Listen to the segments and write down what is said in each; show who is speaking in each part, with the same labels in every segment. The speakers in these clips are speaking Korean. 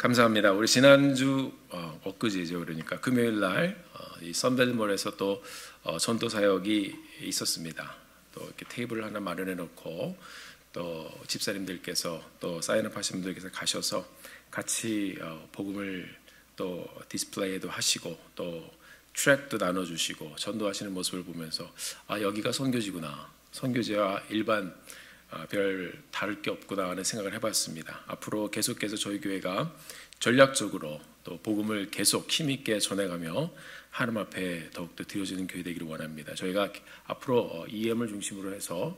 Speaker 1: 감사합니다. 우리 지난주 엊그제죠. 그러니까 금요일 날 이 선벨몰에서 또 전도 사역이 있었습니다. 또 이렇게 테이블을 하나 마련해 놓고 또 집사님들께서 또 사인업 하신 분들께서 가셔서 같이 복음을 또 디스플레이도 하시고 또 트랙도 나눠주시고 전도하시는 모습을 보면서 여기가 선교지구나, 선교지와 일반 별 다를 게 없구나 하는 생각을 해봤습니다. 앞으로 계속해서 저희 교회가 전략적으로 또 복음을 계속 힘있게 전해가며 하나님 앞에 더욱더 드려지는 교회 되기를 원합니다. 저희가 앞으로 EM을 중심으로 해서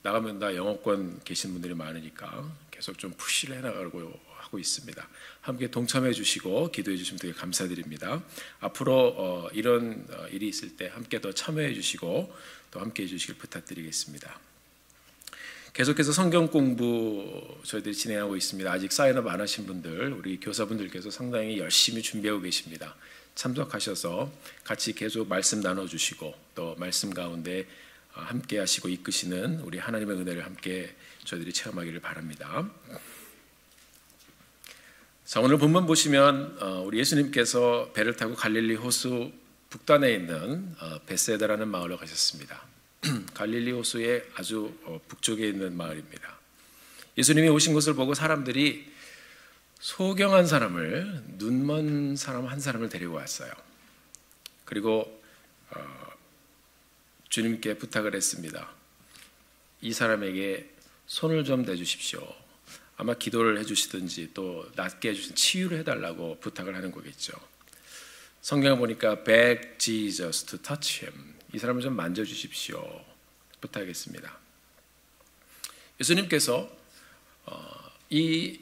Speaker 1: 나가면 다 영어권 계신 분들이 많으니까 계속 좀 푸시를 해나가려고 하고 있습니다. 함께 동참해 주시고 기도해 주시면 되게 감사드립니다. 앞으로 이런 일이 있을 때 함께 더 참여해 주시고 또 함께 해 주시길 부탁드리겠습니다. 계속해서 성경 공부 저희들이 진행하고 있습니다. 아직 사인업 안 하신 분들, 우리 교사분들께서 상당히 열심히 준비하고 계십니다. 참석하셔서 같이 계속 말씀 나눠주시고 또 말씀 가운데 함께 하시고 이끄시는 우리 하나님의 은혜를 함께 저희들이 체험하기를 바랍니다. 자, 오늘 본문 보시면 우리 예수님께서 배를 타고 갈릴리 호수 북단에 있는 베세다라는 마을로 가셨습니다. 갈릴리 호수의 아주 북쪽에 있는 마을입니다. 예수님이 오신 것을 보고 사람들이 소경한 사람을, 눈먼 사람 한 사람을 데리고 왔어요. 그리고 주님께 부탁을 했습니다. 이 사람에게 손을 좀 대주십시오. 아마 기도를 해주시든지 또 낫게 해주신 치유를 해달라고 부탁을 하는 거겠죠. 성경을 보니까 beg Jesus to touch him. 이 사람을 좀 만져주십시오. 부탁했습니다. 예수님께서 이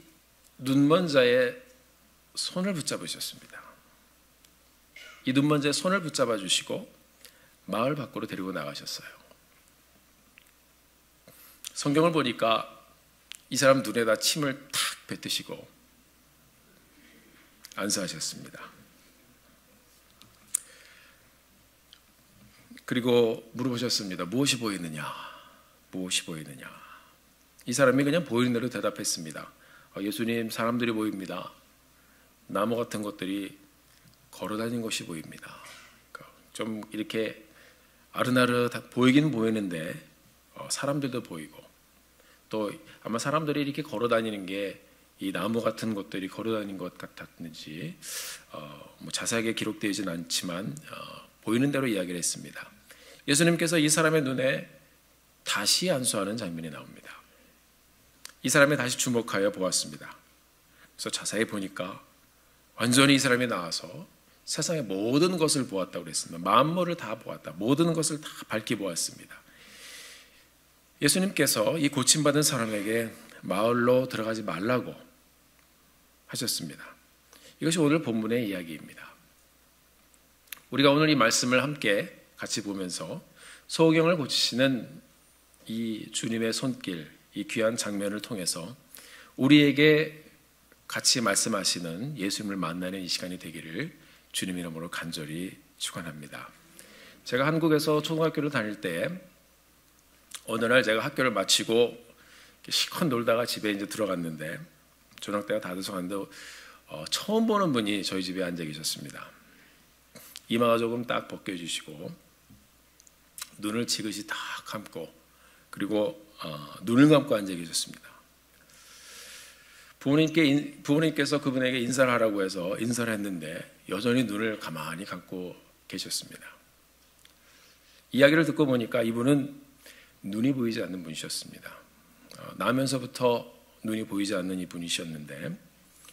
Speaker 1: 눈먼 자의 손을 붙잡으셨습니다. 이 눈먼 자의 손을 붙잡아 주시고 마을 밖으로 데리고 나가셨어요. 성경을 보니까 이 사람 눈에다 침을 탁 뱉으시고 안수하셨습니다. 그리고 물어보셨습니다. 무엇이 보이느냐? 무엇이 보이느냐? 이 사람이 그냥 보이는 대로 대답했습니다. 예수님, 사람들이 보입니다. 나무 같은 것들이 걸어다니는 것이 보입니다. 좀 이렇게 아른아릇 보이긴 보이는데 사람들도 보이고 또 아마 사람들이 이렇게 걸어다니는 게 이 나무 같은 것들이 걸어다니는 것 같았는지 뭐 자세하게 기록되어지는 않지만 보이는 대로 이야기를 했습니다. 예수님께서 이 사람의 눈에 다시 안수하는 장면이 나옵니다. 이 사람에 다시 주목하여 보았습니다. 그래서 자세히 보니까 완전히 이 사람이 나와서 세상의 모든 것을 보았다고 그랬습니다. 만물을 다 보았다. 모든 것을 다 밝히 보았습니다. 예수님께서 이 고침받은 사람에게 마을로 들어가지 말라고 하셨습니다. 이것이 오늘 본문의 이야기입니다. 우리가 오늘 이 말씀을 함께 같이 보면서 소경을 고치시는 이 주님의 손길, 이 귀한 장면을 통해서 우리에게 같이 말씀하시는 예수님을 만나는 이 시간이 되기를 주님 이름으로 간절히 축원합니다. 제가 한국에서 초등학교를 다닐 때 어느 날 제가 학교를 마치고 실컷 놀다가 집에 이제 들어갔는데 저녁 때가 다 돼서갔는데 처음 보는 분이 저희 집에 앉아 계셨습니다. 이마가 조금 딱 벗겨주시고 눈을 지그시 딱 감고 그리고 눈을 감고 앉아 계셨습니다. 부모님께서 그분에게 인사를 하라고 해서 인사를 했는데 여전히 눈을 가만히 감고 계셨습니다. 이야기를 듣고 보니까 이분은 눈이 보이지 않는 분이셨습니다. 나면서부터 눈이 보이지 않는 이분이셨는데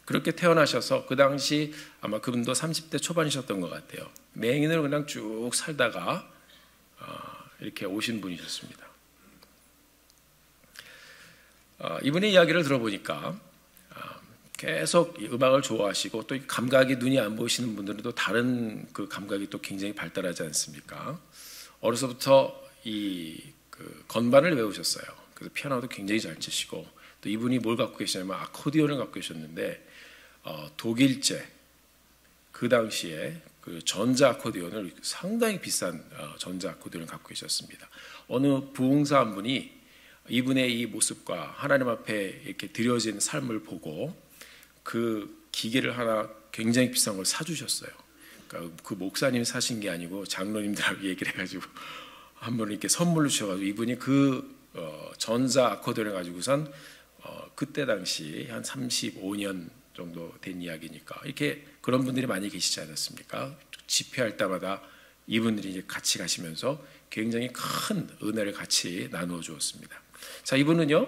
Speaker 1: 그렇게 태어나셔서 그 당시 아마 그분도 30대 초반이셨던 것 같아요. 맹인으로 그냥 쭉 살다가 이렇게 오신 분이셨습니다. 이분의 이야기를 들어보니까 계속 음악을 좋아하시고 또 감각이 눈이 안 보이시는 분들은 또 다른 그 감각이 또 굉장히 발달하지 않습니까? 어려서부터 건반을 외우셨어요. 그래서 피아노도 굉장히 잘 치시고 또 이분이 뭘 갖고 계시냐면 아코디언을 갖고 계셨는데 독일제 그 당시에 그 전자 아코디언을 상당히 비싼 전자 아코디언을 갖고 계셨습니다. 어느 부흥사 한 분이 이분의 이 모습과 하나님 앞에 이렇게 드려진 삶을 보고 그 기계를 하나 굉장히 비싼 걸 사주셨어요. 그러니까 그 목사님이 사신 게 아니고 장로님들하고 얘기를 해가지고 한 번을 이렇게 선물로 주셔가지고 이분이 그 전자 아코디언을 가지고선 그때 당시 한 35년 정도 된 이야기니까 이렇게 그런 분들이 많이 계시지 않았습니까? 집회할 때마다 이분들이 이제 같이 가시면서 굉장히 큰 은혜를 같이 나누어 주었습니다. 자, 이분은요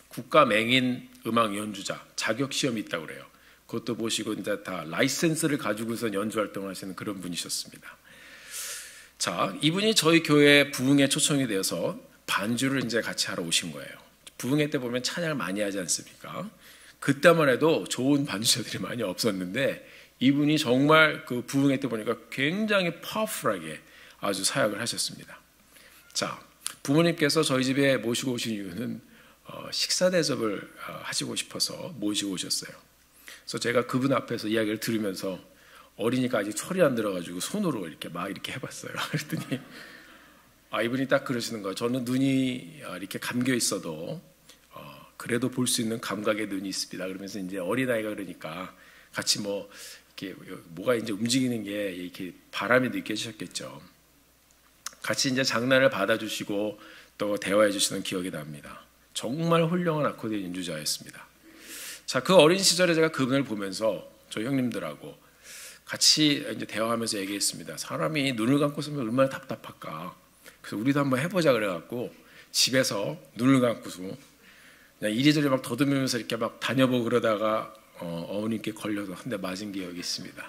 Speaker 1: 국가 맹인 음악 연주자 자격 시험이 있다고 그래요. 그것도 보시고 이제 다 라이센스를 가지고서 연주 활동을 하시는 그런 분이셨습니다. 자, 이분이 저희 교회 부흥회 초청이 되어서 반주를 이제 같이 하러 오신 거예요. 부흥회 때 보면 찬양을 많이 하지 않습니까? 그때만 해도 좋은 반주자들이 많이 없었는데 이분이 정말 그 부흥회 때 보니까 굉장히 파워풀하게 아주 사역을 하셨습니다. 자, 부모님께서 저희 집에 모시고 오신 이유는 식사 대접을 하시고 싶어서 모시고 오셨어요. 그래서 제가 그분 앞에서 이야기를 들으면서 어리니까 아직 철이 안 들어가지고 손으로 이렇게 막 이렇게 해봤어요. 그랬더니 이분이 딱 그러시는 거예요. 저는 눈이 이렇게 감겨 있어도 그래도 볼 수 있는 감각의 눈이 있습니다. 그러면서 이제 어린아이가 그러니까 같이 이렇게 뭐가 이제 움직이는 게 이렇게 바람이 느껴지셨겠죠. 같이 이제 장난을 받아주시고 또 대화해 주시는 기억이 납니다. 정말 훌륭한 아코디언 연주자였습니다. 자, 그 어린 시절에 제가 그분을 보면서 저희 형님들하고 같이 이제 대화하면서 얘기했습니다. 사람이 눈을 감고 있으면 얼마나 답답할까. 그래서 우리도 한번 해보자 그래갖고 집에서 눈을 감고서 그냥 이리저리 막 더듬으면서 이렇게 막 다녀보고 그러다가 어머님께 걸려서 한 대 맞은 기억이 있습니다.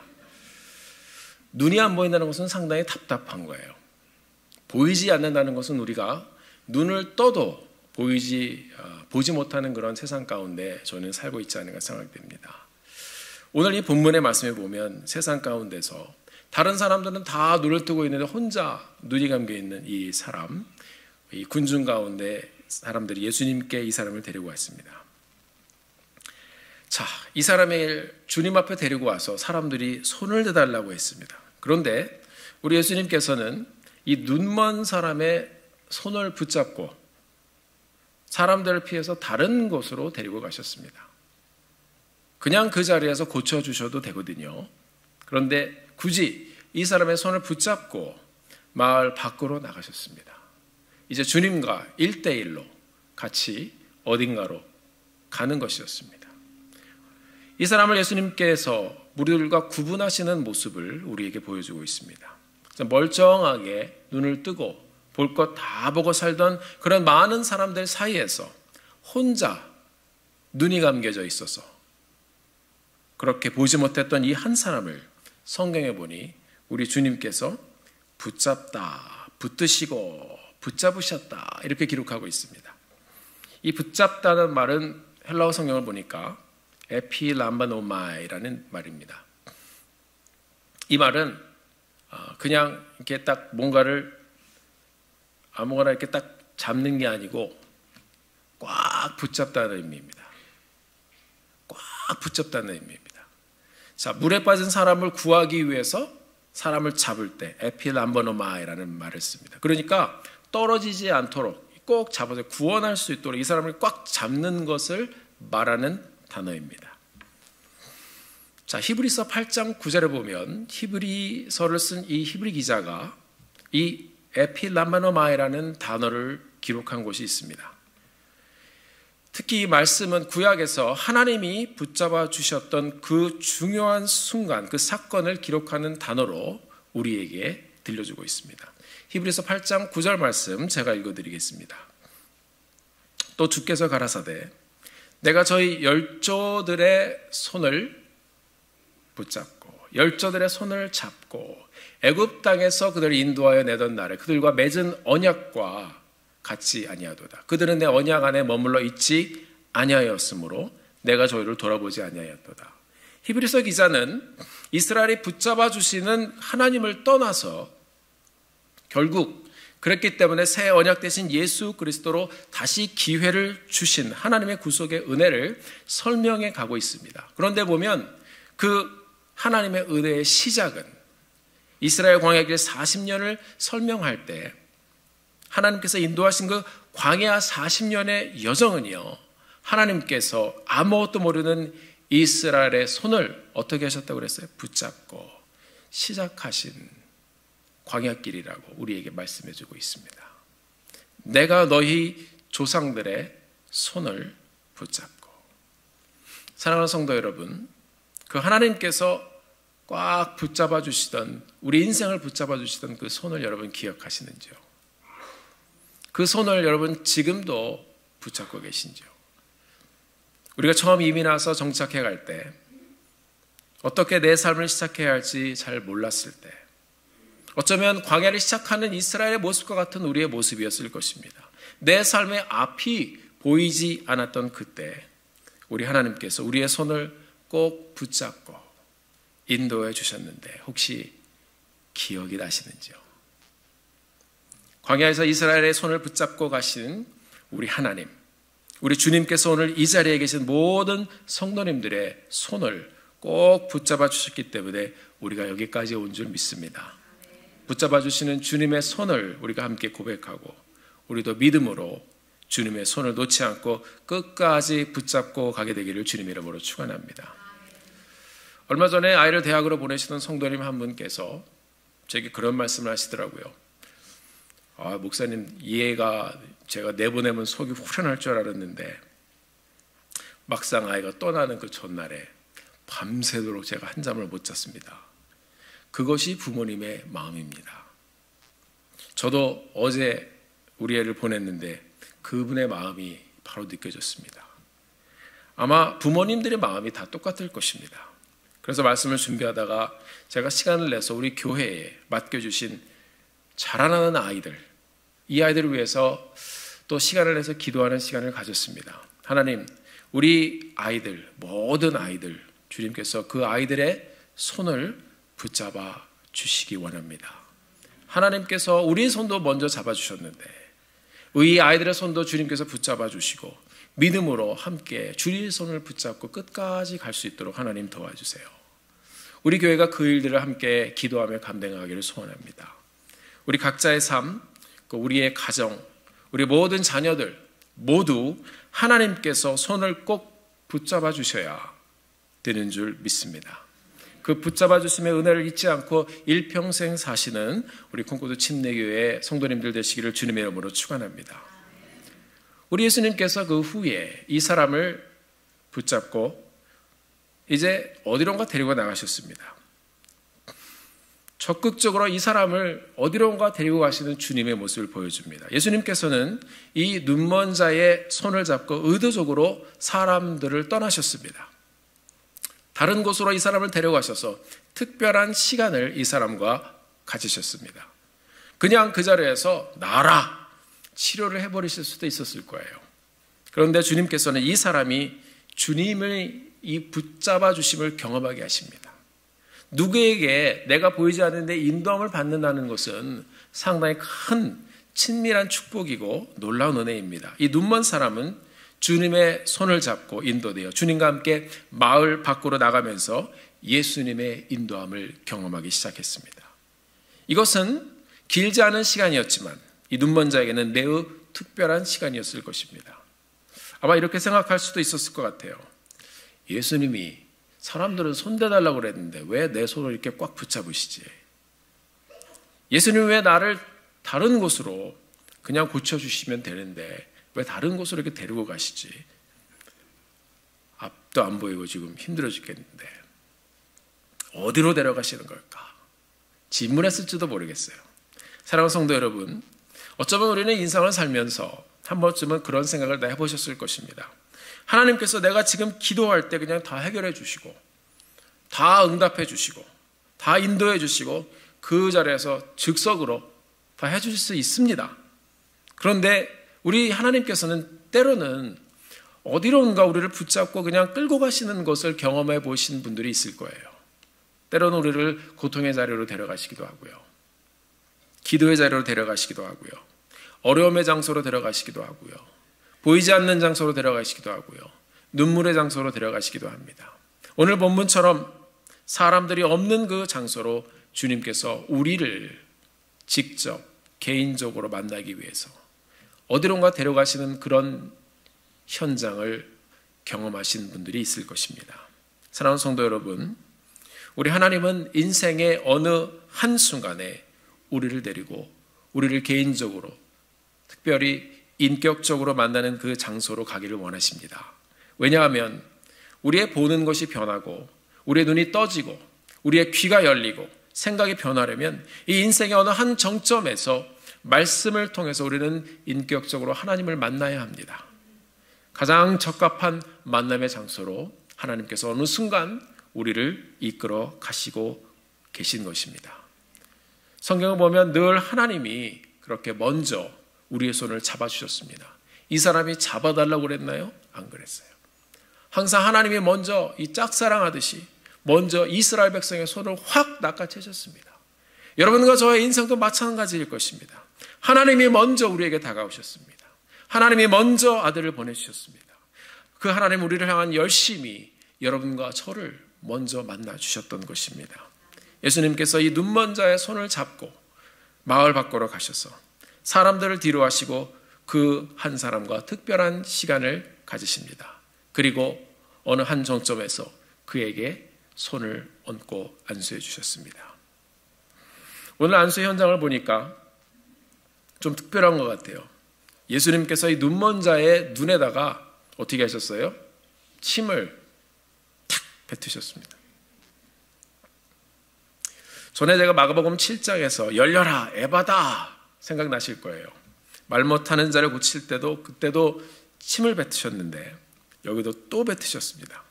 Speaker 1: 눈이 안 보인다는 것은 상당히 답답한 거예요. 보이지 않는다는 것은 우리가 눈을 떠도 보지 못하는 그런 세상 가운데 저는 살고 있지 않은가 생각됩니다. 오늘 이 본문의 말씀에 보면 세상 가운데서 다른 사람들은 다 눈을 뜨고 있는데 혼자 눈이 감겨 있는 이 사람, 이 군중 가운데 사람들이 예수님께 이 사람을 데리고 왔습니다. 자, 이 사람을 주님 앞에 데리고 와서 사람들이 손을 대달라고 했습니다. 그런데 우리 예수님께서는 이 눈먼 사람의 손을 붙잡고 사람들을 피해서 다른 곳으로 데리고 가셨습니다. 그냥 그 자리에서 고쳐주셔도 되거든요. 그런데 굳이 이 사람의 손을 붙잡고 마을 밖으로 나가셨습니다. 이제 주님과 1대1로 같이 어딘가로 가는 것이었습니다. 이 사람을 예수님께서 무리들과 구분하시는 모습을 우리에게 보여주고 있습니다. 멀쩡하게 눈을 뜨고 볼 것 다 보고 살던 그런 많은 사람들 사이에서 혼자 눈이 감겨져 있어서 그렇게 보지 못했던 이 한 사람을 성경에 보니 우리 주님께서 붙잡다, 붙드시고 붙잡으셨다 이렇게 기록하고 있습니다. 이 붙잡다는 말은 헬라어 성경을 보니까 에피람바노마이라는 말입니다. 이 말은 그냥 이렇게 딱 뭔가를 아무거나 이렇게 딱 잡는 게 아니고 꽉 붙잡다는 의미입니다. 꽉 붙잡다는 의미입니다. 자, 물에 빠진 사람을 구하기 위해서 사람을 잡을 때 에피람바노마이라는 말을 씁니다. 그러니까 떨어지지 않도록 꼭 잡아서 구원할 수 있도록 이 사람을 꽉 잡는 것을 말하는 단어입니다. 자, 히브리서 8장 9절에 보면 히브리서를 쓴 이 히브리 기자가 이 에피람바노마이라는 단어를 기록한 곳이 있습니다. 특히 이 말씀은 구약에서 하나님이 붙잡아 주셨던 그 중요한 순간, 그 사건을 기록하는 단어로 우리에게 들려주고 있습니다. 히브리서 8장 9절 말씀 제가 읽어드리겠습니다. 또 주께서 가라사대 내가 저희 열조들의 손을 붙잡고 열조들의 손을 잡고 애굽 땅에서 그들을 인도하여 내던 날에 그들과 맺은 언약과 같지 아니하도다. 그들은 내 언약 안에 머물러 있지 아니하였으므로 내가 저희를 돌아보지 아니하였도다. 히브리서 기자는 이스라엘이 붙잡아 주시는 하나님을 떠나서 결국 그랬기 때문에 새 언약 대신 예수 그리스도로 다시 기회를 주신 하나님의 구속의 은혜를 설명해 가고 있습니다. 그런데 보면 그 하나님의 은혜의 시작은 이스라엘 광야 길 40년을 설명할 때 하나님께서 인도하신 그 광야 40년의 여정은요, 하나님께서 아무것도 모르는 이스라엘의 손을 어떻게 하셨다고 그랬어요? 붙잡고 시작하신 광야길이라고 우리에게 말씀해주고 있습니다. 내가 너희 조상들의 손을 붙잡고. 사랑하는 성도 여러분, 그 하나님께서 꽉 붙잡아 주시던, 우리 인생을 붙잡아 주시던 그 손을 여러분 기억하시는지요? 그 손을 여러분 지금도 붙잡고 계신지요? 우리가 처음 이민 와서 정착해 갈 때 어떻게 내 삶을 시작해야 할지 잘 몰랐을 때, 어쩌면 광야를 시작하는 이스라엘의 모습과 같은 우리의 모습이었을 것입니다. 내 삶의 앞이 보이지 않았던 그때 우리 하나님께서 우리의 손을 꼭 붙잡고 인도해 주셨는데 혹시 기억이 나시는지요? 광야에서 이스라엘의 손을 붙잡고 가신 우리 하나님, 우리 주님께서 오늘 이 자리에 계신 모든 성도님들의 손을 꼭 붙잡아 주셨기 때문에 우리가 여기까지 온 줄 믿습니다. 붙잡아 주시는 주님의 손을 우리가 함께 고백하고 우리도 믿음으로 주님의 손을 놓지 않고 끝까지 붙잡고 가게 되기를 주님의 이름으로 축원합니다. 얼마 전에 아이를 대학으로 보내시던 성도님 한 분께서 제게 그런 말씀을 하시더라고요. 목사님, 이해가 제가 내보내면 속이 후련할 줄 알았는데 막상 아이가 떠나는 그 전날에 밤새도록 제가 한잠을 못 잤습니다. 그것이 부모님의 마음입니다. 저도 어제 우리 애를 보냈는데 그분의 마음이 바로 느껴졌습니다. 아마 부모님들의 마음이 다 똑같을 것입니다. 그래서 말씀을 준비하다가 제가 시간을 내서 우리 교회에 맡겨주신 자라나는 아이들, 이 아이들을 위해서 또 시간을 내서 기도하는 시간을 가졌습니다. 하나님, 우리 아이들, 모든 아이들, 주님께서 그 아이들의 손을 붙잡아 주시기 원합니다. 하나님께서 우리 손도 먼저 잡아주셨는데 이 아이들의 손도 주님께서 붙잡아 주시고 믿음으로 함께 주님의 손을 붙잡고 끝까지 갈 수 있도록 하나님 도와주세요. 우리 교회가 그 일들을 함께 기도하며 감당하기를 소원합니다. 우리 각자의 삶, 우리의 가정, 우리 모든 자녀들 모두 하나님께서 손을 꼭 붙잡아 주셔야 되는 줄 믿습니다. 그 붙잡아 주심의 은혜를 잊지 않고 일평생 사시는 우리 콩코드 침례교회 성도님들 되시기를 주님의 이름으로 축원합니다. 우리 예수님께서 그 후에 이 사람을 붙잡고 이제 어디론가 데리고 나가셨습니다. 적극적으로 이 사람을 어디론가 데리고 가시는 주님의 모습을 보여줍니다. 예수님께서는 이 눈먼 자의 손을 잡고 의도적으로 사람들을 떠나셨습니다. 다른 곳으로 이 사람을 데려가셔서 특별한 시간을 이 사람과 가지셨습니다. 그냥 그 자리에서 나라 치료를 해버리실 수도 있었을 거예요. 그런데 주님께서는 이 사람이 주님의 이 붙잡아 주심을 경험하게 하십니다. 누구에게 내가 보이지 않는데 인도함을 받는다는 것은 상당히 큰 친밀한 축복이고 놀라운 은혜입니다. 이 눈먼 사람은 주님의 손을 잡고 인도되어 주님과 함께 마을 밖으로 나가면서 예수님의 인도함을 경험하기 시작했습니다. 이것은 길지 않은 시간이었지만 이 눈먼 자에게는 매우 특별한 시간이었을 것입니다. 아마 이렇게 생각할 수도 있었을 것 같아요. 예수님이 사람들은 손 대달라고 그랬는데 왜 내 손을 이렇게 꽉 붙잡으시지? 예수님 왜 나를 다른 곳으로 그냥 고쳐주시면 되는데 왜 다른 곳으로 이렇게 데리고 가시지? 앞도 안 보이고 지금 힘들어 죽겠는데 어디로 데려가시는 걸까? 질문했을지도 모르겠어요. 사랑하는 성도 여러분, 어쩌면 우리는 인생을 살면서 한 번쯤은 그런 생각을 다 해보셨을 것입니다. 하나님께서 내가 지금 기도할 때 그냥 다 해결해 주시고 다 응답해 주시고 다 인도해 주시고 그 자리에서 즉석으로 다 해주실 수 있습니다. 그런데 우리 하나님께서는 때로는 어디론가 우리를 붙잡고 그냥 끌고 가시는 것을 경험해 보신 분들이 있을 거예요. 때로는 우리를 고통의 자리로 데려가시기도 하고요. 기도의 자리로 데려가시기도 하고요. 어려움의 장소로 데려가시기도 하고요. 보이지 않는 장소로 데려가시기도 하고요. 눈물의 장소로 데려가시기도 합니다. 오늘 본문처럼 사람들이 없는 그 장소로 주님께서 우리를 직접 개인적으로 만나기 위해서 어디론가 데려가시는 그런 현장을 경험하신 분들이 있을 것입니다. 사랑하는 성도 여러분, 우리 하나님은 인생의 어느 한순간에 우리를 데리고 우리를 개인적으로 특별히 인격적으로 만나는 그 장소로 가기를 원하십니다. 왜냐하면 우리의 보는 것이 변하고 우리의 눈이 떠지고 우리의 귀가 열리고 생각이 변하려면 이 인생의 어느 한 정점에서 말씀을 통해서 우리는 인격적으로 하나님을 만나야 합니다. 가장 적합한 만남의 장소로 하나님께서 어느 순간 우리를 이끌어 가시고 계신 것입니다. 성경을 보면 늘 하나님이 그렇게 먼저 우리의 손을 잡아주셨습니다. 이 사람이 잡아달라고 그랬나요? 안 그랬어요. 항상 하나님이 먼저 이 짝사랑하듯이 먼저 이스라엘 백성의 손을 확 낚아채셨습니다. 여러분과 저의 인생도 마찬가지일 것입니다. 하나님이 먼저 우리에게 다가오셨습니다. 하나님이 먼저 아들을 보내주셨습니다. 그 하나님 우리를 향한 열심이 여러분과 저를 먼저 만나주셨던 것입니다. 예수님께서 이 눈먼 자의 손을 잡고 마을 밖으로 가셔서 사람들을 뒤로 하시고 그 한 사람과 특별한 시간을 가지십니다. 그리고 어느 한 정점에서 그에게 손을 얹고 안수해 주셨습니다. 오늘 안수 현장을 보니까 좀 특별한 것 같아요. 예수님께서 이 눈먼 자의 눈에다가 어떻게 하셨어요? 침을 탁 뱉으셨습니다. 전에 제가 마가복음 7장에서 열려라 에바다 생각나실 거예요. 말 못하는 자를 고칠 때도 그때도 침을 뱉으셨는데 여기도 또 뱉으셨습니다.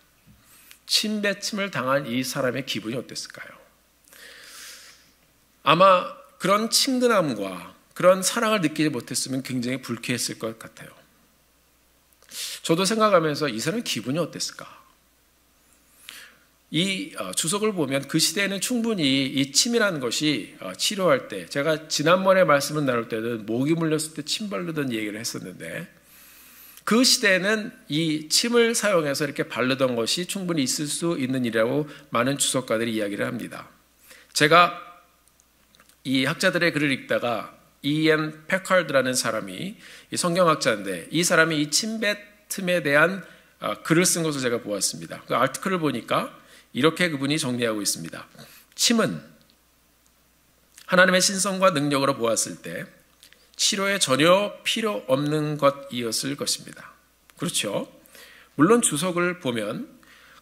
Speaker 1: 침뱉음을 당한 이 사람의 기분이 어땠을까요? 아마 그런 친근함과 그런 사랑을 느끼지 못했으면 굉장히 불쾌했을 것 같아요. 저도 생각하면서 이 사람의 기분이 어땠을까? 이 주석을 보면 그 시대에는 충분히 이 침이라는 것이 치료할 때, 제가 지난번에 말씀을 나눌 때는 모기 물렸을 때 침 바르던 얘기를 했었는데 그 시대에는 이 침을 사용해서 이렇게 바르던 것이 충분히 있을 수 있는 일이라고 많은 주석가들이 이야기를 합니다. 제가 이 학자들의 글을 읽다가 E.M. 패카드라는 사람이 이 성경학자인데 이 사람이 이 침뱉음에 대한 글을 쓴 것을 제가 보았습니다. 그 아티클을 보니까 이렇게 그분이 정리하고 있습니다. 침은 하나님의 신성과 능력으로 보았을 때 치료에 전혀 필요 없는 것이었을 것입니다. 그렇죠? 물론 주석을 보면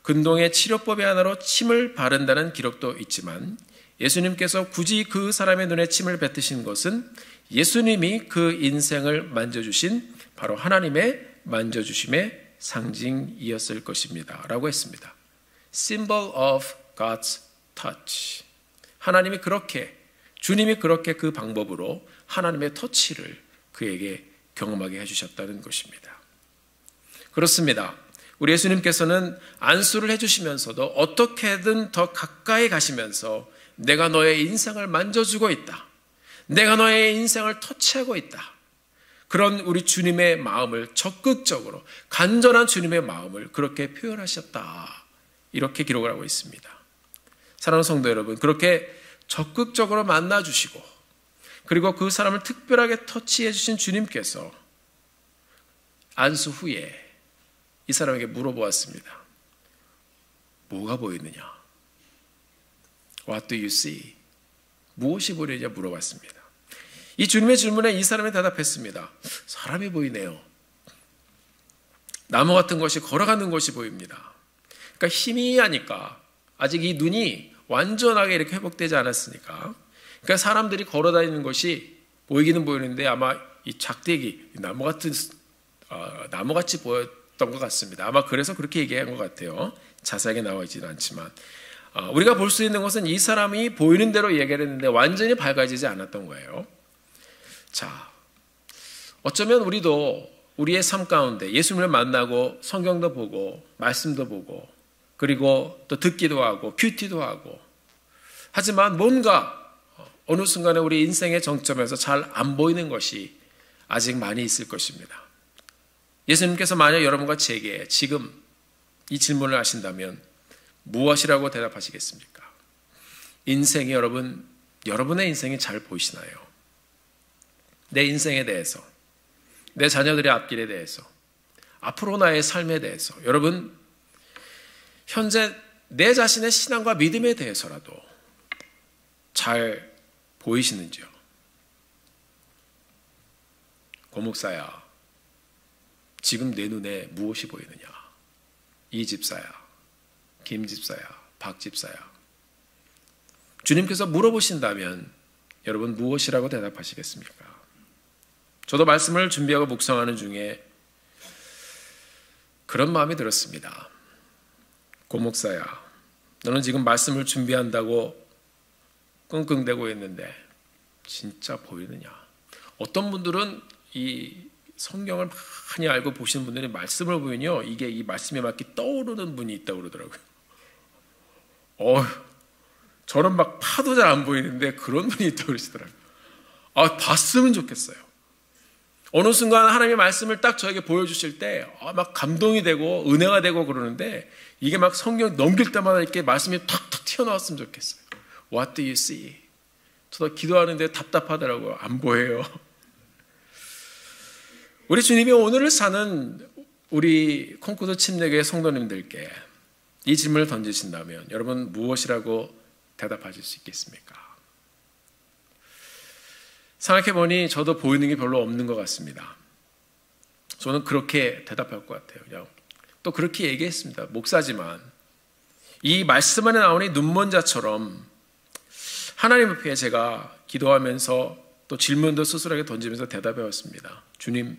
Speaker 1: 근동의 치료법의 하나로 침을 바른다는 기록도 있지만 예수님께서 굳이 그 사람의 눈에 침을 뱉으신 것은 예수님이 그 인생을 만져주신 바로 하나님의 만져주심의 상징이었을 것입니다. 라고 했습니다. Symbol of God's touch. 하나님이 그렇게, 주님이 그렇게 그 방법으로 하나님의 터치를 그에게 경험하게 해주셨다는 것입니다. 그렇습니다. 우리 예수님께서는 안수를 해주시면서도 어떻게든 더 가까이 가시면서 내가 너의 인생을 만져주고 있다. 내가 너의 인생을 터치하고 있다. 그런 우리 주님의 마음을 적극적으로 간절한 주님의 마음을 그렇게 표현하셨다. 이렇게 기록을 하고 있습니다. 사랑하는 성도 여러분, 그렇게 적극적으로 만나주시고 그리고 그 사람을 특별하게 터치해 주신 주님께서 안수 후에 이 사람에게 물어보았습니다. 뭐가 보이느냐? What do you see? 무엇이 보이느냐 물어봤습니다. 이 주님의 질문에 이 사람이 대답했습니다. 사람이 보이네요. 나무 같은 것이 걸어가는 것이 보입니다. 그러니까 희미하니까 아직 이 눈이 완전하게 이렇게 회복되지 않았으니까 그러니까 사람들이 걸어다니는 것이 보이기는 보이는데 아마 이 작대기 나무같이 보였던 것 같습니다. 아마 그래서 그렇게 얘기한 것 같아요. 자세하게 나와 있지는 않지만 우리가 볼 수 있는 것은 이 사람이 보이는 대로 얘기를 했는데 완전히 밝아지지 않았던 거예요. 자, 어쩌면 우리도 우리의 삶 가운데 예수님을 만나고 성경도 보고 말씀도 보고 그리고 또 듣기도 하고 큐티도 하고 하지만 뭔가 어느 순간에 우리 인생의 정점에서 잘 안 보이는 것이 아직 많이 있을 것입니다. 예수님께서 만약 여러분과 제게 지금 이 질문을 하신다면 무엇이라고 대답하시겠습니까? 인생이 여러분의 인생이 잘 보이시나요? 내 인생에 대해서, 내 자녀들의 앞길에 대해서, 앞으로 나의 삶에 대해서 여러분 현재 내 자신의 신앙과 믿음에 대해서라도 잘 보이시는지요? 고목사야, 지금 내 눈에 무엇이 보이느냐? 이 집사야, 김 집사야, 박 집사야. 주님께서 물어보신다면 여러분 무엇이라고 대답하시겠습니까? 저도 말씀을 준비하고 묵상하는 중에 그런 마음이 들었습니다. 고목사야, 너는 지금 말씀을 준비한다고 끙끙대고 있는데 진짜 보이느냐? 어떤 분들은 이 성경을 많이 알고 보시는 분들이 말씀을 보면요, 이게 이 말씀에 맞게 떠오르는 분이 있다고 그러더라고요. 저는 막 파도 잘 안 보이는데 그런 분이 있다고 그러시더라고요. 봤으면 좋겠어요. 어느 순간 하나님의 말씀을 딱 저에게 보여주실 때 막 감동이 되고 은혜가 되고 그러는데 이게 막 성경 넘길 때마다 이렇게 말씀이 탁탁 튀어나왔으면 좋겠어요. What do you see? 저도 기도하는데 답답하더라고요. 안 보여요. 우리 주님이 오늘을 사는 우리 콩쿠드 침례교회 성도님들께 이 질문을 던지신다면 여러분 무엇이라고 대답하실 수 있겠습니까? 생각해보니 저도 보이는 게 별로 없는 것 같습니다. 저는 그렇게 대답할 것 같아요. 그냥 또 그렇게 얘기했습니다. 목사지만 이 말씀 안에 나오니 눈먼 자처럼 하나님 앞에 제가 기도하면서 또 질문도 스스로에게 던지면서 대답해왔습니다. 주님,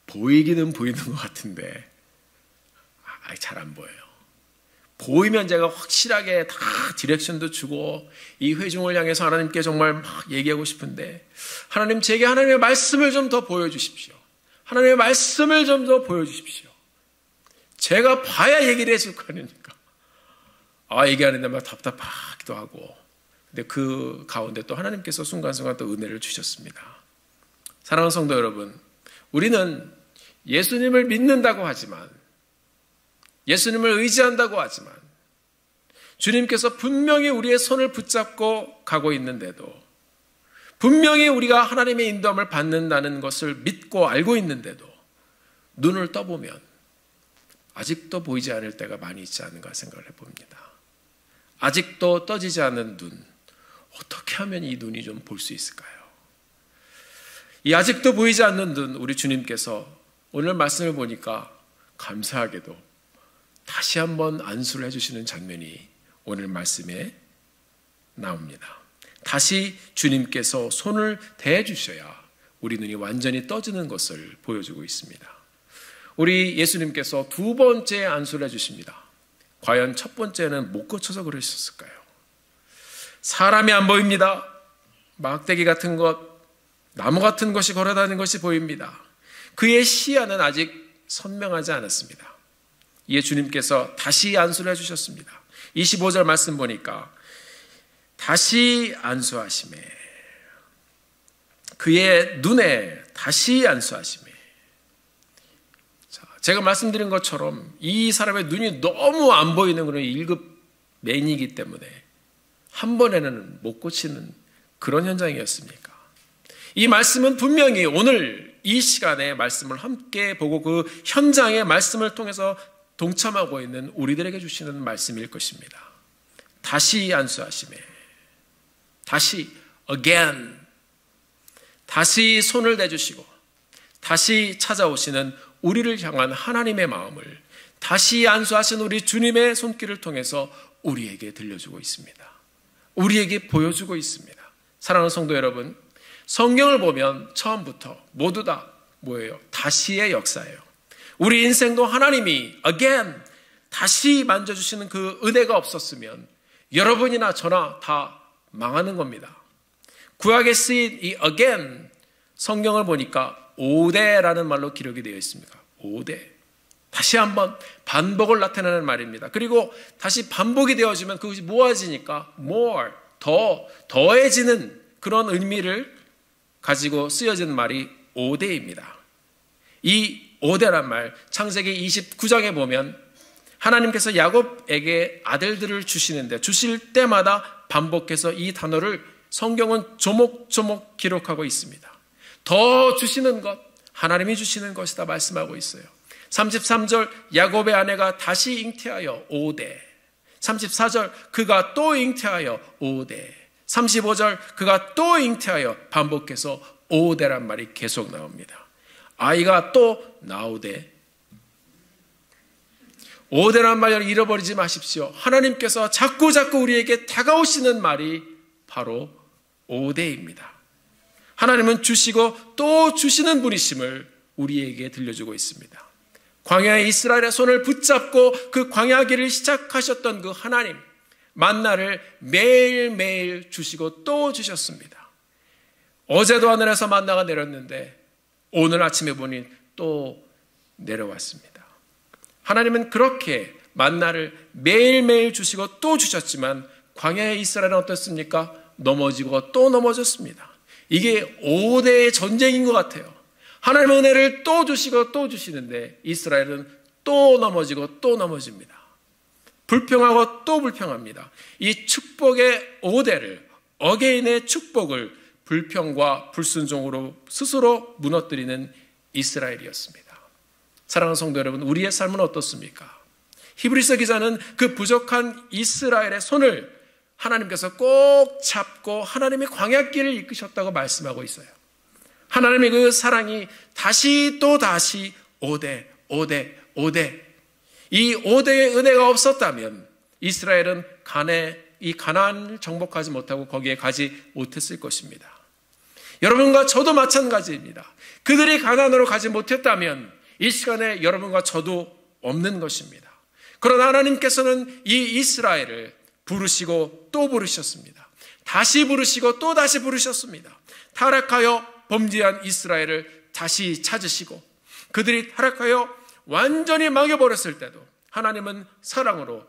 Speaker 1: 보이기는 보이는 것 같은데 잘 안 보여요. 보이면 제가 확실하게 다 디렉션도 주고 이 회중을 향해서 하나님께 정말 막 얘기하고 싶은데 하나님, 제게 하나님의 말씀을 좀 더 보여주십시오. 하나님의 말씀을 좀 더 보여주십시오. 제가 봐야 얘기를 해줄 거 아닙니까? 얘기하는데 막 답답하기도 하고, 근데 그 가운데 또 하나님께서 순간순간 또 은혜를 주셨습니다. 사랑하는 성도 여러분, 우리는 예수님을 믿는다고 하지만, 예수님을 의지한다고 하지만, 주님께서 분명히 우리의 손을 붙잡고 가고 있는데도, 분명히 우리가 하나님의 인도함을 받는다는 것을 믿고 알고 있는데도 눈을 떠보면 아직도 보이지 않을 때가 많이 있지 않은가 생각을 해봅니다. 아직도 떠지지 않은 눈, 어떻게 하면 이 눈이 좀 볼 수 있을까요? 이 아직도 보이지 않는 눈, 우리 주님께서 오늘 말씀을 보니까 감사하게도 다시 한번 안수를 해주시는 장면이 오늘 말씀에 나옵니다. 다시 주님께서 손을 대주셔야 우리 눈이 완전히 떠지는 것을 보여주고 있습니다. 우리 예수님께서 두 번째 안수를 해주십니다. 과연 첫 번째는 못 고쳐서 그러셨을까요? 사람이 안 보입니다. 막대기 같은 것, 나무 같은 것이 걸어다니는 것이 보입니다. 그의 시야는 아직 선명하지 않았습니다. 이에 주님께서 다시 안수를 해주셨습니다. 25절 말씀 보니까 다시 안수하시매, 그의 눈에 다시 안수하시매. 제가 말씀드린 것처럼 이 사람의 눈이 너무 안 보이는 그런 1급 매니이기 때문에 한 번에는 못 고치는 그런 현장이었습니까? 이 말씀은 분명히 오늘 이 시간에 말씀을 함께 보고 그 현장의 말씀을 통해서 동참하고 있는 우리들에게 주시는 말씀일 것입니다. 다시 안수하시매, 다시 again, 다시 손을 대주시고 다시 찾아오시는 우리를 향한 하나님의 마음을 다시 안수하신 우리 주님의 손길을 통해서 우리에게 들려주고 있습니다. 우리에게 보여주고 있습니다. 사랑하는 성도 여러분, 성경을 보면 처음부터 모두 다 뭐예요? 다시의 역사예요. 우리 인생도 하나님이 again, 다시 만져주시는 그 은혜가 없었으면 여러분이나 저나 다 망하는 겁니다. 구약에 쓰인 이 again, 성경을 보니까 5대라는 말로 기록이 되어 있습니다. 5대. 다시 한번 반복을 나타내는 말입니다. 그리고 다시 반복이 되어지면 그것이 모아지니까 more, 더해지는 그런 의미를 가지고 쓰여진 말이 5대입니다. 이 5대란 말, 창세기 29장에 보면 하나님께서 야곱에게 아들들을 주시는데 주실 때마다 반복해서 이 단어를 성경은 조목조목 기록하고 있습니다. 더 주시는 것, 하나님이 주시는 것이다 말씀하고 있어요. 33절 야곱의 아내가 다시 잉태하여 5대, 34절 그가 또 잉태하여 5대. 35절 그가 또 잉태하여 반복해서 5대란 말이 계속 나옵니다. 아이가 또 나오되. 5대란 말을 잃어버리지 마십시오. 하나님께서 자꾸 우리에게 다가오시는 말이 바로 5대입니다. 하나님은 주시고 또 주시는 분이심을 우리에게 들려주고 있습니다. 광야의 이스라엘의 손을 붙잡고 그 광야 길을 시작하셨던 그 하나님, 만나를 매일매일 주시고 또 주셨습니다. 어제도 하늘에서 만나가 내렸는데 오늘 아침에 보니 또 내려왔습니다. 하나님은 그렇게 만나를 매일매일 주시고 또 주셨지만 광야의 이스라엘은 어떻습니까? 넘어지고 또 넘어졌습니다. 이게 5대의 전쟁인 것 같아요. 하나님의 은혜를 또 주시고 또 주시는데 이스라엘은 또 넘어지고 또 넘어집니다. 불평하고 또 불평합니다. 이 축복의 5대를, 어게인의 축복을 불평과 불순종으로 스스로 무너뜨리는 이스라엘이었습니다. 사랑하는 성도 여러분, 우리의 삶은 어떻습니까? 히브리서 기자는 그 부족한 이스라엘의 손을 하나님께서 꼭 잡고 하나님의 광야길을 이끄셨다고 말씀하고 있어요. 하나님의 그 사랑이 다시 또 다시 5대. 이 5대의 은혜가 없었다면 이스라엘은 이 가나안을 정복하지 못하고 거기에 가지 못했을 것입니다. 여러분과 저도 마찬가지입니다. 그들이 가나안으로 가지 못했다면 이 시간에 여러분과 저도 없는 것입니다. 그러나 하나님께서는 이 이스라엘을 부르시고 또 부르셨습니다. 다시 부르시고 또 다시 부르셨습니다. 타락하여 범죄한 이스라엘을 다시 찾으시고 그들이 타락하여 완전히 망해버렸을 때도 하나님은 사랑으로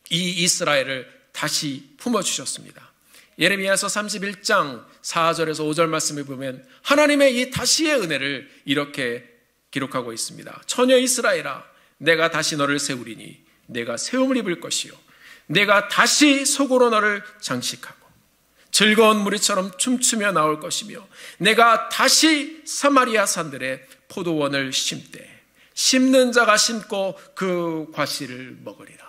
Speaker 1: 이 이스라엘을 다시 품어주셨습니다. 예레미야서 31장 4절에서 5절 말씀을 보면 하나님의 이 다시의 은혜를 이렇게 기록하고 있습니다. 처녀 이스라엘아, 내가 다시 너를 세우리니 내가 세움을 입을 것이요 내가 다시 속으로 너를 장식하고 즐거운 무리처럼 춤추며 나올 것이며 내가 다시 사마리아 산들에 포도원을 심되 심는 자가 심고 그 과실을 먹으리라.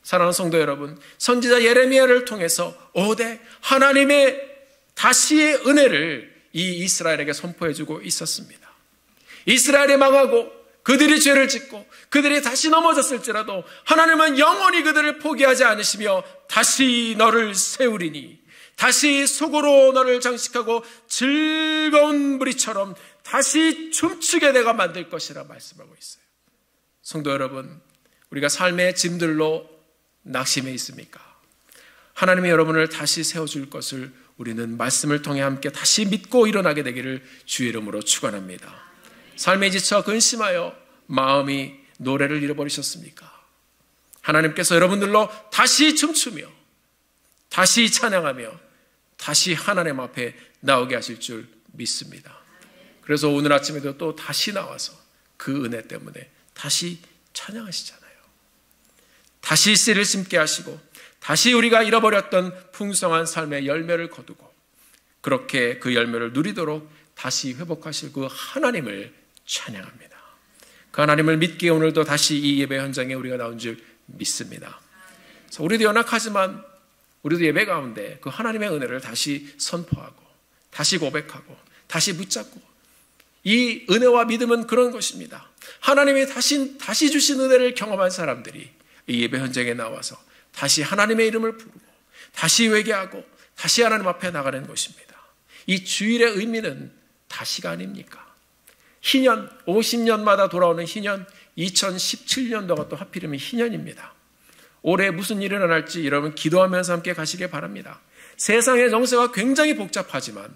Speaker 1: 사랑하는 성도 여러분, 선지자 예레미야를 통해서 5대 하나님의 다시의 은혜를 이 이스라엘에게 선포해주고 있었습니다. 이스라엘이 망하고 그들이 죄를 짓고 그들이 다시 넘어졌을지라도 하나님은 영원히 그들을 포기하지 않으시며 다시 너를 세우리니 다시 속으로 너를 장식하고 즐거운 무리처럼 다시 춤추게 내가 만들 것이라 말씀하고 있어요. 성도 여러분, 우리가 삶의 짐들로 낙심해 있습니까? 하나님이 여러분을 다시 세워줄 것을 우리는 말씀을 통해 함께 다시 믿고 일어나게 되기를 주의 이름으로 축원합니다. 삶에 지쳐 근심하여 마음이 노래를 잃어버리셨습니까? 하나님께서 여러분들로 다시 춤추며 다시 찬양하며 다시 하나님 앞에 나오게 하실 줄 믿습니다. 그래서 오늘 아침에도 또 다시 나와서 그 은혜 때문에 다시 찬양하시잖아요. 다시 씨를 심게 하시고 다시 우리가 잃어버렸던 풍성한 삶의 열매를 거두고 그렇게 그 열매를 누리도록 다시 회복하실 그 하나님을 찬양합니다. 그 하나님을 믿기에 오늘도 다시 이 예배 현장에 우리가 나온 줄 믿습니다. 그래서 우리도 연약하지만 우리도 예배 가운데 그 하나님의 은혜를 다시 선포하고 다시 고백하고 다시 붙잡고 이 은혜와 믿음은 그런 것입니다. 하나님이 다시 주신 은혜를 경험한 사람들이 이 예배 현장에 나와서 다시 하나님의 이름을 부르고 다시 회개하고 다시 하나님 앞에 나가는 것입니다. 이 주일의 의미는 다시가 아닙니까? 희년, 50년마다 돌아오는 희년, 2017년도가 또 하필이면 희년입니다. 올해 무슨 일이 일어날지 여러분 기도하면서 함께 가시길 바랍니다. 세상의 정세가 굉장히 복잡하지만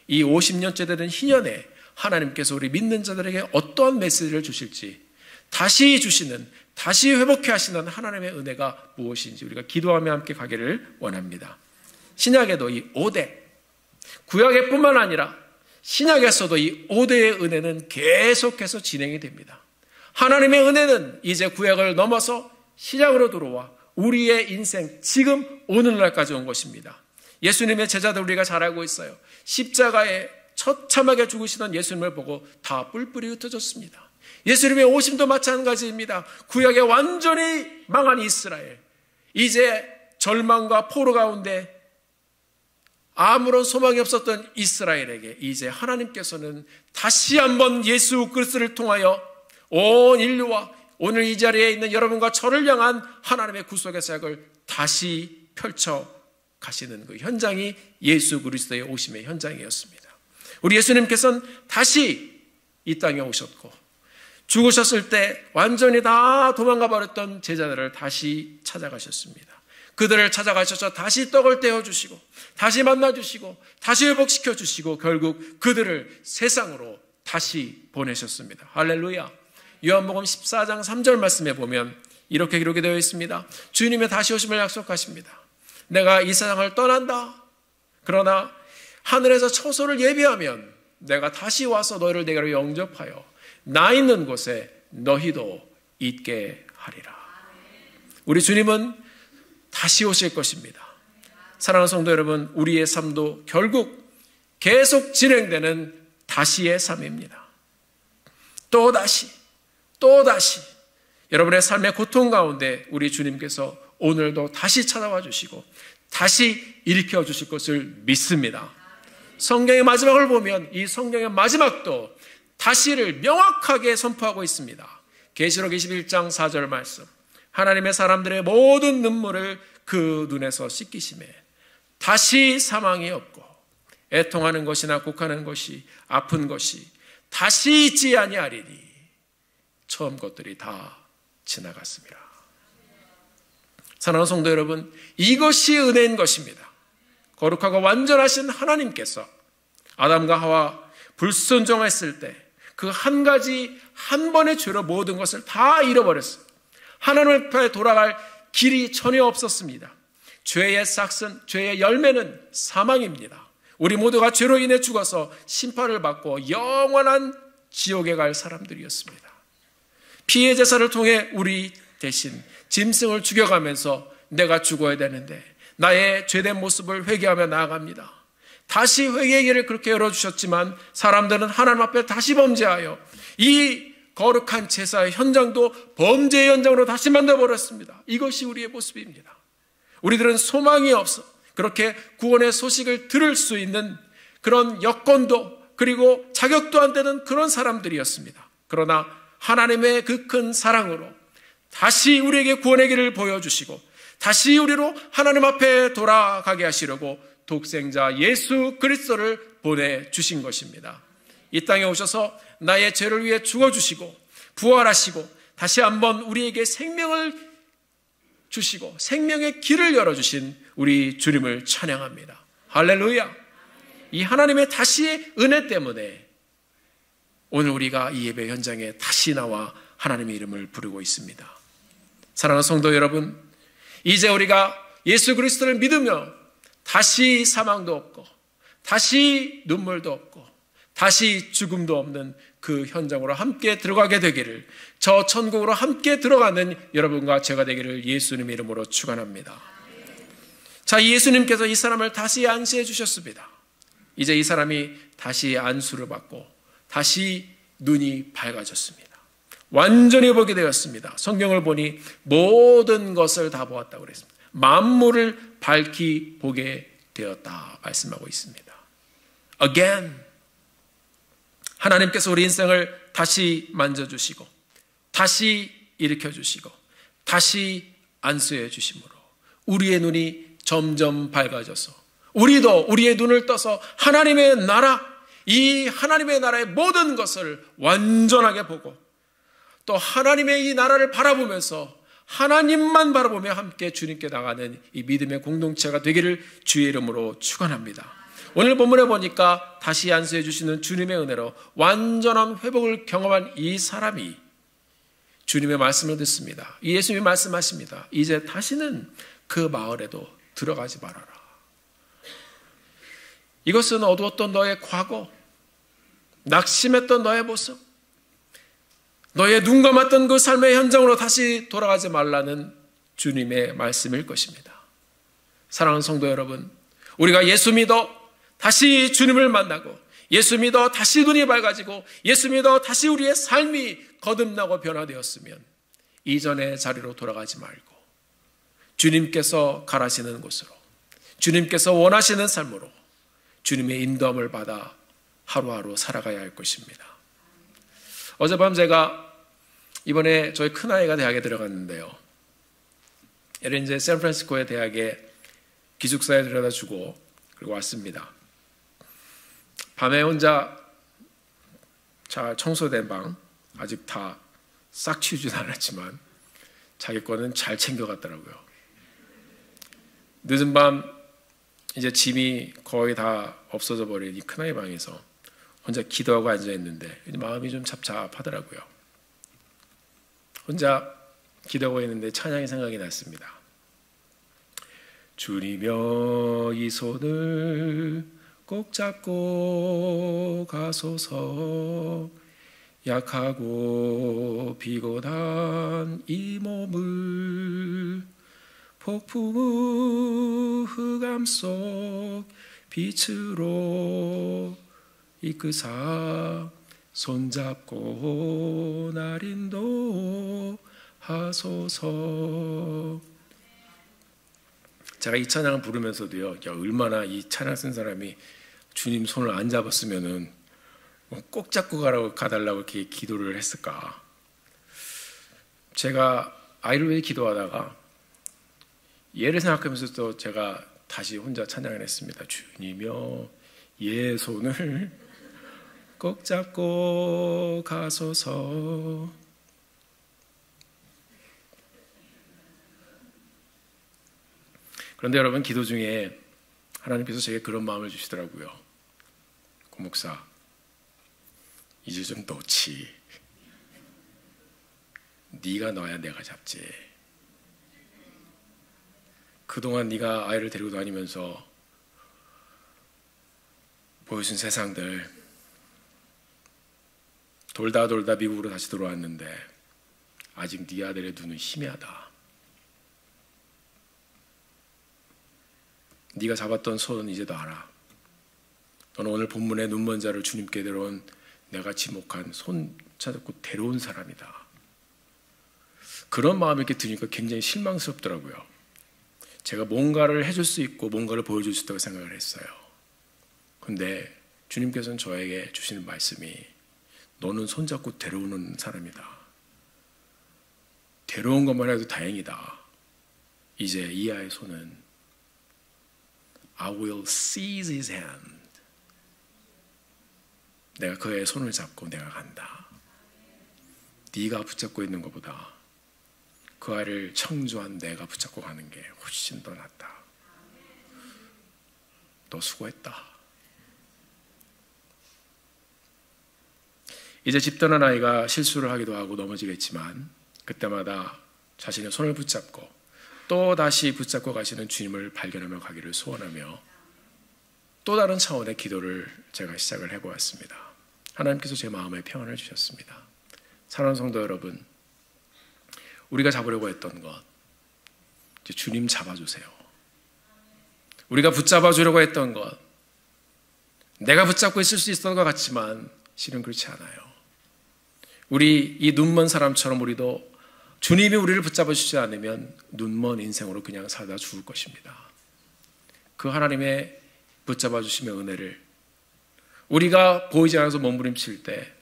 Speaker 1: 이 50년째 되는 희년에 하나님께서 우리 믿는 자들에게 어떠한 메시지를 주실지 다시 주시는, 다시 회복해 하시는 하나님의 은혜가 무엇인지 우리가 기도하며 함께 가기를 원합니다. 신약에도 이 5대, 구약에 뿐만 아니라 신약에서도 이 5대의 은혜는 계속해서 진행이 됩니다. 하나님의 은혜는 이제 구약을 넘어서 신약으로 들어와 우리의 인생, 지금 오늘날까지 온 것입니다. 예수님의 제자들 우리가 잘 알고 있어요. 십자가에 처참하게 죽으시던 예수님을 보고 다 뿔뿔이 흩어졌습니다. 예수님의 오심도 마찬가지입니다. 구약에 완전히 망한 이스라엘, 이제 절망과 포로 가운데 아무런 소망이 없었던 이스라엘에게 이제 하나님께서는 다시 한번 예수 그리스도를 통하여 온 인류와 오늘 이 자리에 있는 여러분과 저를 향한 하나님의 구속의 사역을 다시 펼쳐 가시는 그 현장이 예수 그리스도의 오심의 현장이었습니다. 우리 예수님께서는 다시 이 땅에 오셨고, 죽으셨을 때 완전히 다 도망가 버렸던 제자들을 다시 찾아가셨습니다. 그들을 찾아가셔서 다시 떡을 떼어주시고, 다시 만나주시고, 다시 회복시켜주시고, 결국 그들을 세상으로 다시 보내셨습니다. 할렐루야. 요한복음 14장 3절 말씀에 보면 이렇게 기록이 되어 있습니다. 주님의 다시 오심을 약속하십니다. 내가 이 세상을 떠난다. 그러나 하늘에서 처소를 예비하면 내가 다시 와서 너희를 내게로 영접하여 나 있는 곳에 너희도 있게 하리라. 우리 주님은 다시 오실 것입니다. 사랑하는 성도 여러분, 우리의 삶도 결국 계속 진행되는 다시의 삶입니다. 또다시 여러분의 삶의 고통 가운데 우리 주님께서 오늘도 다시 찾아와 주시고 다시 일으켜 주실 것을 믿습니다. 성경의 마지막을 보면 이 성경의 마지막도 다시를 명확하게 선포하고 있습니다. 계시록 21장 4절 말씀, 하나님의 사람들의 모든 눈물을 그 눈에서 씻기심에 다시 사망이 없고 애통하는 것이나 곡하는 것이 아픈 것이 다시 있지 아니하리니 처음 것들이 다 지나갔습니다. 사랑하는 성도 여러분, 이것이 은혜인 것입니다. 거룩하고 완전하신 하나님께서 아담과 하와 불순종했을 때 그 한 가지 한 번의 죄로 모든 것을 다 잃어버렸어요. 하나님 앞에 돌아갈 길이 전혀 없었습니다. 죄의 싹은, 죄의 열매는 사망입니다. 우리 모두가 죄로 인해 죽어서 심판을 받고 영원한 지옥에 갈 사람들이었습니다. 피의 제사를 통해 우리 대신 짐승을 죽여가면서 내가 죽어야 되는데 나의 죄된 모습을 회개하며 나아갑니다. 다시 회개의 길을 그렇게 열어주셨지만 사람들은 하나님 앞에 다시 범죄하여 이 거룩한 제사의 현장도 범죄의 현장으로 다시 만들어버렸습니다. 이것이 우리의 모습입니다. 우리들은 소망이 없어 그렇게 구원의 소식을 들을 수 있는 그런 여건도 그리고 자격도 안 되는 그런 사람들이었습니다. 그러나 하나님의 그 큰 사랑으로 다시 우리에게 구원의 길을 보여주시고 다시 우리로 하나님 앞에 돌아가게 하시려고 독생자 예수 그리스도를 보내주신 것입니다. 이 땅에 오셔서 나의 죄를 위해 죽어주시고 부활하시고 다시 한번 우리에게 생명을 주시고 생명의 길을 열어주신 우리 주님을 찬양합니다. 할렐루야. 이 하나님의 다시의 은혜 때문에 오늘 우리가 이 예배 현장에 다시 나와 하나님의 이름을 부르고 있습니다. 사랑하는 성도 여러분, 이제 우리가 예수 그리스도를 믿으며 다시 사망도 없고 다시 눈물도 없고 다시 죽음도 없는 그 현장으로 함께 들어가게 되기를, 저 천국으로 함께 들어가는 여러분과 제가 되기를 예수님의 이름으로 축원합니다. 자, 예수님께서 이 사람을 다시 안수해 주셨습니다. 이제 이 사람이 다시 안수를 받고 다시 눈이 밝아졌습니다. 완전히 보게 되었습니다. 성경을 보니 모든 것을 다 보았다고 그랬습니다. 만물을 밝히 보게 되었다 말씀하고 있습니다. Again, 하나님께서 우리 인생을 다시 만져주시고 다시 일으켜주시고 다시 안수해 주심으로 우리의 눈이 점점 밝아져서 우리도 우리의 눈을 떠서 하나님의 나라, 이 하나님의 나라의 모든 것을 완전하게 보고 또 하나님의 이 나라를 바라보면서 하나님만 바라보며 함께 주님께 나가는 이 믿음의 공동체가 되기를 주의 이름으로 축원합니다. 오늘 본문에 보니까 다시 안수해 주시는 주님의 은혜로 완전한 회복을 경험한 이 사람이 주님의 말씀을 듣습니다. 예수님이 말씀하십니다. 이제 다시는 그 마을에도 들어가지 말아라. 이것은 어두웠던 너의 과거, 낙심했던 너의 모습, 너의 눈 감았던 그 삶의 현장으로 다시 돌아가지 말라는 주님의 말씀일 것입니다. 사랑하는 성도 여러분, 우리가 예수 믿어 다시 주님을 만나고 예수 믿어 다시 눈이 밝아지고 예수 믿어 다시 우리의 삶이 거듭나고 변화되었으면 이전의 자리로 돌아가지 말고 주님께서 가라시는 곳으로, 주님께서 원하시는 삶으로 주님의 인도함을 받아 하루하루 살아가야 할 것입니다. 어젯밤 제가 이번에 저희 큰아이가 대학에 들어갔는데요. 얘를 이제 샌프란시스코의 대학에 기숙사에 데려다 주고 그리고 왔습니다. 밤에 혼자 잘 청소된 방, 아직 다 싹 치우지는 않았지만 자기 거는 잘 챙겨갔더라고요. 늦은 밤 이제 짐이 거의 다 없어져 버린 이 큰아이 방에서 혼자 기도하고 앉아있는데 마음이 좀 잡잡하더라고요. 혼자 기도하고 있는데 찬양이 생각이 났습니다. 주님여 이 손을 꼭 잡고 가소서, 약하고 피곤한 이 몸을 폭풍우 흑암 속 빛으로 이끄사 손잡고 날 인도하소서. 제가 이 찬양을 부르면서도요, 얼마나 이 찬양 쓴 사람이 주님 손을 안 잡았으면은 꼭 잡고 가달라고 이렇게 기도를 했을까. 제가 아이를 위해 기도하다가 얘를 생각하면서 또 제가 다시 혼자 찬양을 했습니다. 주님여 얘 손을 꼭 잡고 가소서. 그런데 여러분, 기도 중에 하나님께서 제게 그런 마음을 주시더라고요. 고 목사, 이제 좀 놓지. 네가 넣어야 내가 잡지. 그동안 네가 아이를 데리고 다니면서 보여준 세상들, 돌다 미국으로 다시 들어왔는데 아직 네 아들의 눈은 희미하다. 네가 잡았던 손은 이제 놔라. 너는 오늘 본문의 눈먼 자를 주님께 데려온 내가 지목한 손 잡고 데려온 사람이다. 그런 마음이 이렇게 드니까 굉장히 실망스럽더라고요. 제가 뭔가를 해줄 수 있고 뭔가를 보여줄 수 있다고 생각을 했어요. 그런데 주님께서는 저에게 주시는 말씀이 너는 손잡고 데려오는 사람이다. 데려온 것만 해도 다행이다. 이제 이 아이의 손은 I will seize his hand. 내가 그의 손을 잡고 내가 간다. 네가 붙잡고 있는 것보다 그 아이를 청조한 내가 붙잡고 가는 게 훨씬 더 낫다. 너 수고했다. 이제 집 떠난 아이가 실수를 하기도 하고 넘어지겠지만 그때마다 자신의 손을 붙잡고 또 다시 붙잡고 가시는 주님을 발견하며 가기를 소원하며 또 다른 차원의 기도를 제가 시작을 해보았습니다. 하나님께서 제 마음에 평안을 주셨습니다. 사랑하는 성도 여러분, 우리가 잡으려고 했던 것 이제 주님 잡아주세요. 우리가 붙잡아 주려고 했던 것, 내가 붙잡고 있을 수 있었던 것 같지만 실은 그렇지 않아요. 우리 이 눈먼 사람처럼 우리도 주님이 우리를 붙잡아 주지 않으면 눈먼 인생으로 그냥 살다 죽을 것입니다. 그 하나님의 붙잡아 주심의 은혜를 우리가 보이지 않아서 몸부림칠 때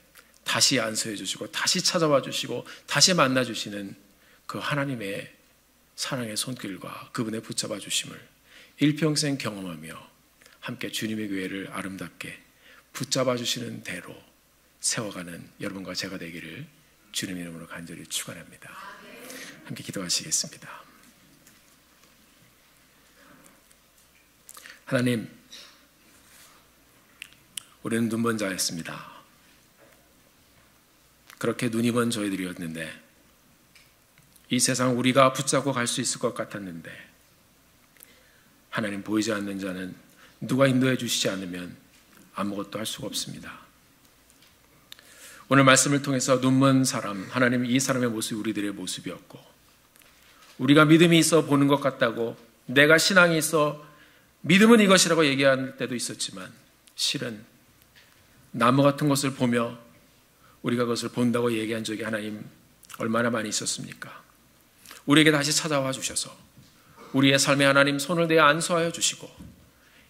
Speaker 1: 다시 안수해 주시고 다시 찾아와 주시고 다시 만나 주시는 그 하나님의 사랑의 손길과 그분의 붙잡아 주심을 일평생 경험하며 함께 주님의 교회를 아름답게 붙잡아 주시는 대로 세워가는 여러분과 제가 되기를 주님 이름으로 간절히 축원합니다. 함께 기도하시겠습니다. 하나님, 우리는 눈먼 자였습니다. 그렇게 눈이 먼 저희들이었는데 이 세상 우리가 붙잡고 갈 수 있을 것 같았는데 하나님, 보이지 않는 자는 누가 인도해 주시지 않으면 아무것도 할 수가 없습니다. 오늘 말씀을 통해서 눈먼 사람, 하나님, 이 사람의 모습이 우리들의 모습이었고 우리가 믿음이 있어 보는 것 같다고 내가 신앙이 있어 믿음은 이것이라고 얘기할 때도 있었지만 실은 나무 같은 것을 보며 우리가 그것을 본다고 얘기한 적이 하나님 얼마나 많이 있었습니까? 우리에게 다시 찾아와 주셔서 우리의 삶에 하나님 손을 대어 안수하여 주시고,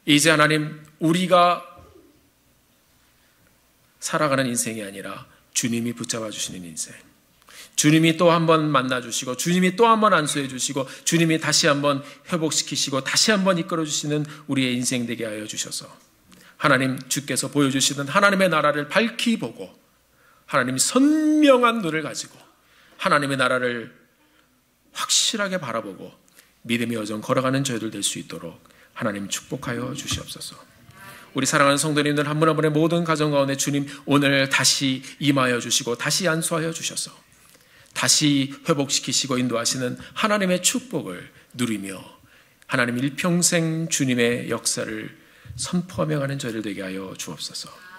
Speaker 1: 이제 하나님 우리가 살아가는 인생이 아니라 주님이 붙잡아 주시는 인생, 주님이 또 한 번 만나 주시고, 주님이 또 한 번 안수해 주시고, 주님이 다시 한 번 회복시키시고, 다시 한 번 이끌어 주시는 우리의 인생 되게 하여 주셔서 하나님 주께서 보여주시는 하나님의 나라를 밝히 보고 하나님 선명한 눈을 가지고 하나님의 나라를 확실하게 바라보고 믿음의 여정 걸어가는 저희들 될 수 있도록 하나님 축복하여 주시옵소서. 우리 사랑하는 성도님들 한 분 한 분의 모든 가정 가운데 주님 오늘 다시 임하여 주시고 다시 안수하여 주셔서 다시 회복시키시고 인도하시는 하나님의 축복을 누리며 하나님 일평생 주님의 역사를 선포하며 가는 저희들 되게 하여 주옵소서.